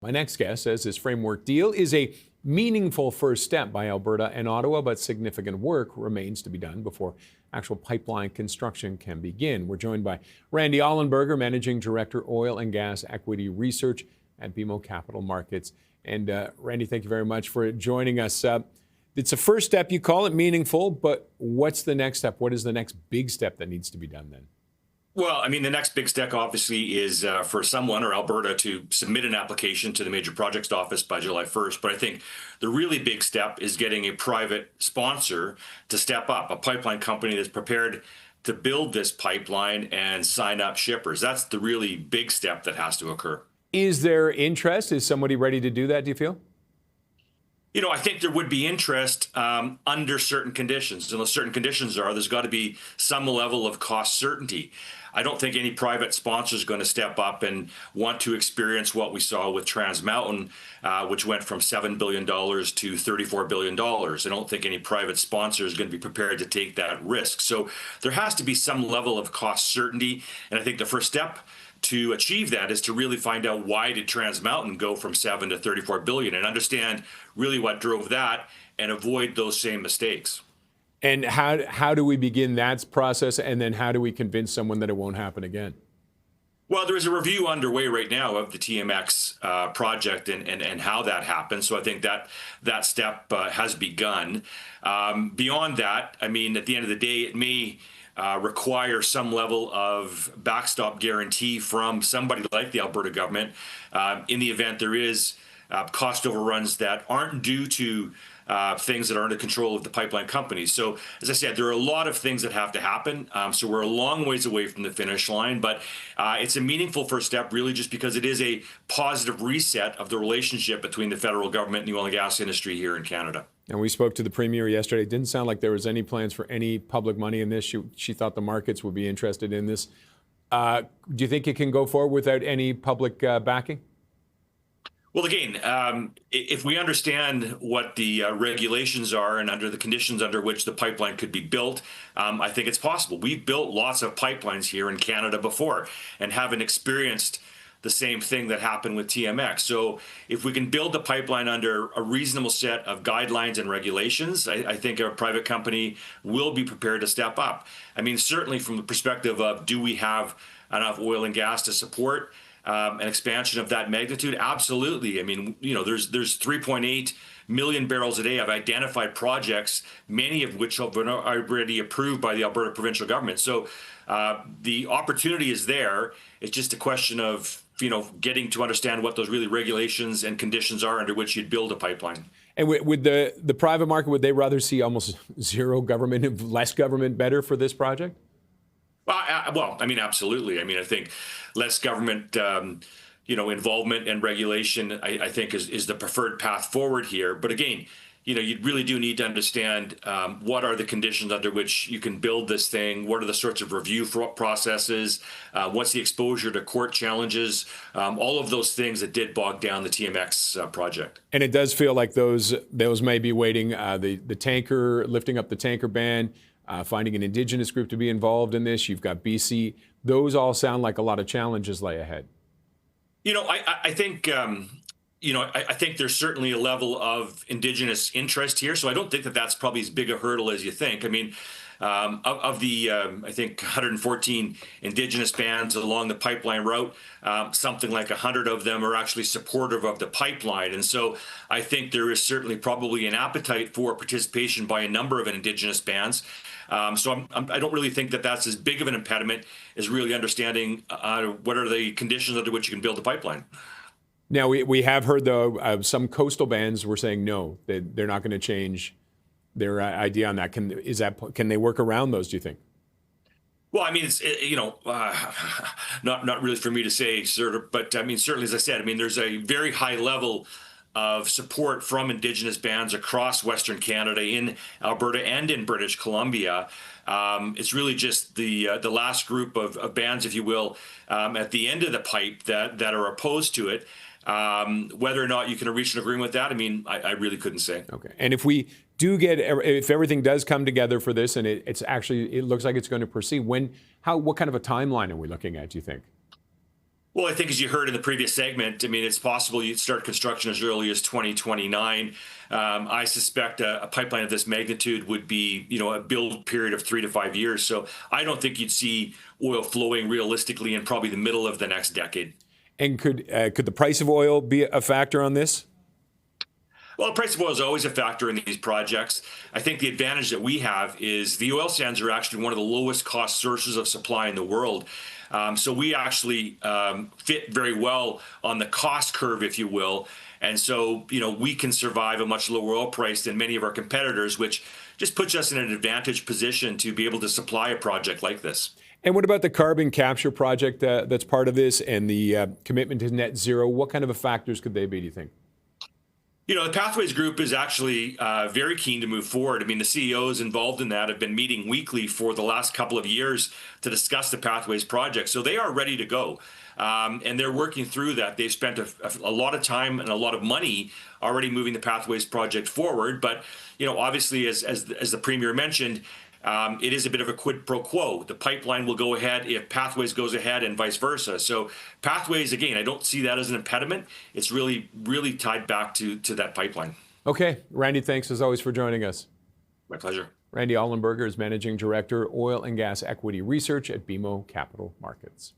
My next guest says this framework deal is a meaningful first step by Alberta and Ottawa, but significant work remains to be done before actual pipeline construction can begin. We're joined by Randy Ollenberger, Managing Director, Oil and Gas Equity Research at BMO Capital Markets. And Randy, thank you very much for joining us. It's a first step, you call it meaningful, but what's the next step? What is the next big step that needs to be done then? Well, I mean, the next big step, obviously, is for someone or Alberta to submit an application to the Major Projects Office by July 1st. But I think the really big step is getting a private sponsor to step up, a pipeline company that's prepared to build this pipeline and sign up shippers. That's the really big step that has to occur. Is there interest? Is somebody ready to do that, do you feel? You know, I think there would be interest under certain conditions. And those certain conditions are there's got to be some level of cost certainty. I don't think any private sponsor is going to step up and want to experience what we saw with Trans Mountain, which went from $7 billion to $34 billion. I don't think any private sponsor is going to be prepared to take that risk. So there has to be some level of cost certainty. And I think the first step to achieve that is to really find out why did Trans Mountain go from 7 to 34 billion and understand really what drove that and avoid those same mistakes. And how do we begin that process, and then how do we convince someone that it won't happen again? Well, there is a review underway right now of the TMX project and how that happened. So I think that step has begun. Beyond that, I mean, at the end of the day, it may require some level of backstop guarantee from somebody like the Alberta government in the event there is cost overruns that aren't due to things that are under control of the pipeline companies. So, as I said, there are a lot of things that have to happen. So we're a long ways away from the finish line, but it's a meaningful first step, really, just because it is a positive reset of the relationship between the federal government and the oil and gas industry here in Canada. And we spoke to the Premier yesterday. It didn't sound like there was any plans for any public money in this. She thought the markets would be interested in this. Do you think it can go forward without any public backing? Well, again, if we understand what the regulations are and under the conditions under which the pipeline could be built, I think it's possible. We've built lots of pipelines here in Canada before and haven't experienced the same thing that happened with TMX. So if we can build the pipeline under a reasonable set of guidelines and regulations, I think a private company will be prepared to step up. I mean, certainly from the perspective of do we have enough oil and gas to support an expansion of that magnitude? Absolutely. I mean, you know, there's 3.8 million barrels a day of identified projects, many of which are already approved by the Alberta provincial government. So the opportunity is there. It's just a question of, you know, getting to understand what those really regulations and conditions are under which you'd build a pipeline. And with the private market, would they rather see almost zero government, less government better for this project? Well, I mean, absolutely. I mean, I think less government, involvement and regulation, I think is the preferred path forward here. But again, you know, you really do need to understand what are the conditions under which you can build this thing. What are the sorts of review processes? What's the exposure to court challenges? All of those things that did bog down the TMX project. And it does feel like those may be waiting. The tanker, lifting up the tanker ban, finding an Indigenous group to be involved in this. You've got BC. Those all sound like a lot of challenges lay ahead. You know, I think, I think there's certainly a level of Indigenous interest here. So I don't think that that's probably as big a hurdle as you think. I mean, of the, I think, 114 Indigenous bands along the pipeline route, something like 100 of them are actually supportive of the pipeline. And so I think there is certainly probably an appetite for participation by a number of Indigenous bands. So I don't really think that that's as big of an impediment as really understanding what are the conditions under which you can build a pipeline. Now, we have heard, though, some coastal bands were saying no, they're not going to change their idea on that. Can they work around those, do you think? Well, I mean, it's, not really for me to say, sort of, but I mean, certainly, as I said, I mean, there's a very high level of support from Indigenous bands across Western Canada, in Alberta and in British Columbia. It's really just the last group of bands, if you will, at the end of the pipe that are opposed to it. Whether or not you can reach an agreement with that, I mean, I really couldn't say. Okay. And if everything does come together for this, and it looks like it's going to proceed, what kind of a timeline are we looking at, do you think? Well, I think as you heard in the previous segment, I mean, it's possible you'd start construction as early as 2029. I suspect a pipeline of this magnitude would be, a build period of 3 to 5 years. So I don't think you'd see oil flowing realistically in probably the middle of the next decade. And could the price of oil be a factor on this? Well, the price of oil is always a factor in these projects. I think the advantage that we have is the oil sands are actually one of the lowest cost sources of supply in the world. So we actually fit very well on the cost curve, if you will. And so, we can survive a much lower oil price than many of our competitors, which just puts us in an advantaged position to be able to supply a project like this. And what about the carbon capture project that's part of this and the commitment to net zero? What kind of factors could they be, do you think? The Pathways Group is actually very keen to move forward. I mean, the CEOs involved in that have been meeting weekly for the last couple of years to discuss the Pathways project. So they are ready to go. And they're working through that. They've spent a lot of time and a lot of money already moving the Pathways project forward. But, obviously, as the Premier mentioned, it is a bit of a quid pro quo. The pipeline will go ahead if Pathways goes ahead and vice versa. So Pathways, again, I don't see that as an impediment. It's really, really tied back to that pipeline. Okay. Randy, thanks as always for joining us. My pleasure. Randy Ollenberger is Managing Director, Oil and Gas Equity Research at BMO Capital Markets.